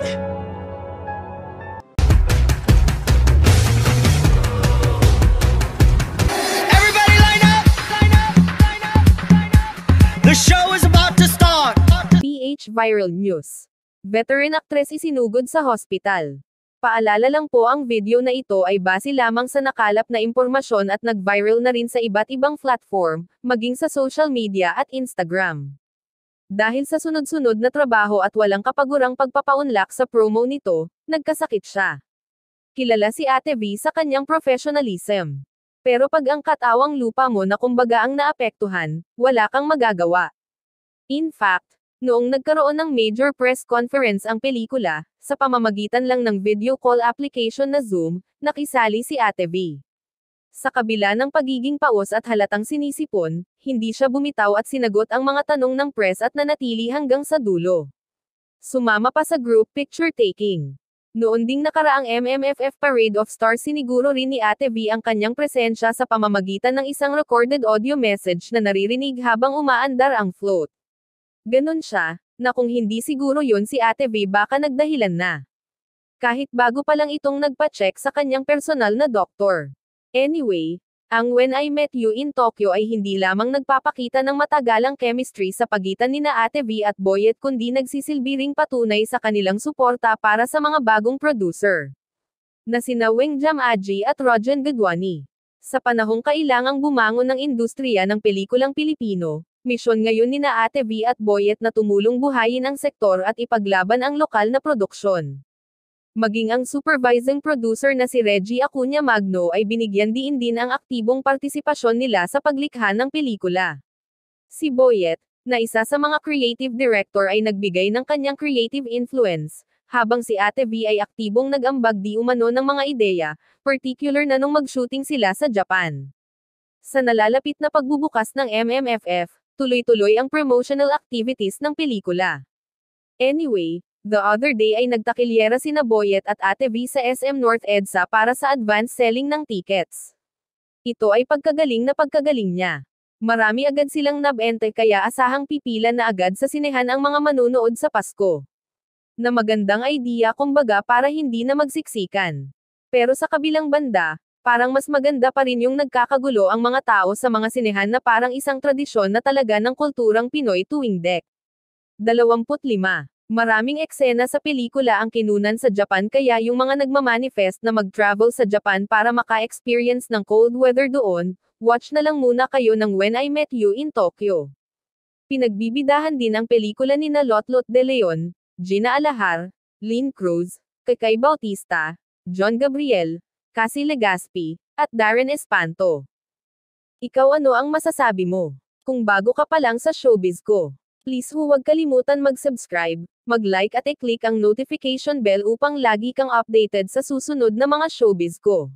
Everybody line up! The show is about to start! PH Viral News. Veteran actress isinugod sa hospital. Paalala lang po, ang video na ito ay base lamang sa nakalap na impormasyon at nag-viral na rin sa iba't ibang platform, maging sa social media at Instagram. Dahil sa sunod-sunod na trabaho at walang kapagurang pagpapaunlak sa promo nito, nagkasakit siya. Kilala si Ate V sa kanyang professionalism. Pero pag ang katawang lupa mo na kumbaga ang naapektuhan, wala kang magagawa. In fact, noong nagkaroon ng major press conference ang pelikula, sa pamamagitan lang ng video call application na Zoom, nakisali si Ate V. Sa kabila ng pagiging paos at halatang sinisipon, hindi siya bumitaw at sinagot ang mga tanong ng press at nanatili hanggang sa dulo. Sumama pa sa group picture taking. Noon ding nakaraang MMFF Parade of Stars, siniguro rin ni Ate V ang kanyang presensya sa pamamagitan ng isang recorded audio message na naririnig habang umaandar ang float. Ganon siya, na kung hindi siguro yun si Ate V baka nagdahilan na. Kahit bago pa lang itong nagpa-check sa kanyang personal na doktor. Anyway, ang When I Met You in Tokyo ay hindi lamang nagpapakita ng matagalang chemistry sa pagitan nina Ate V at Boyet, kundi nagsisilbi ring patunay sa kanilang suporta para sa mga bagong producer na sina Weng Jam Aji at Rojen Gadwani. Sa panahong kailangang bumangon ng industriya ng pelikulang Pilipino, misyon ngayon nina Ate V at Boyet na tumulong buhayin ang sektor at ipaglaban ang lokal na produksyon. Maging ang supervising producer na si Reggie Acuña Magno ay binigyan diin din ang aktibong partisipasyon nila sa paglikha ng pelikula. Si Boyet, na isa sa mga creative director, ay nagbigay ng kanyang creative influence, habang si Ate V ay aktibong nag-ambag di umano ng mga ideya, particular na nung mag-shooting sila sa Japan. Sa nalalapit na pagbubukas ng MMFF, tuloy-tuloy ang promotional activities ng pelikula. Anyway, the other day ay nagtakilyera sina Boyet at Ate V sa SM North EDSA para sa advance selling ng tickets. Ito ay pagkagaling niya. Marami agad silang nabente, kaya asahang pipila na agad sa sinehan ang mga manunood sa Pasko. Na magandang idea kumbaga para hindi na magsiksikan. Pero sa kabilang banda, parang mas maganda pa rin yung nagkakagulo ang mga tao sa mga sinehan na parang isang tradisyon na talaga ng kulturang Pinoy tuwing Dec. 25. Maraming eksena sa pelikula ang kinunan sa Japan, kaya yung mga nagmamanifest na mag-travel sa Japan para maka-experience ng cold weather doon, watch na lang muna kayo ng When I Met You in Tokyo. Pinagbibidahan din ang pelikula nina Lotlot De Leon, Gina Alahar, Lynn Cruz, Kekay Bautista, John Gabriel, Cassie Legaspi, at Darren Espanto. Ikaw, ano ang masasabi mo? Kung bago ka pa lang sa showbiz ko, please huwag kalimutan mag-subscribe, mag-like at i-click ang notification bell upang lagi kang updated sa susunod na mga showbiz ko.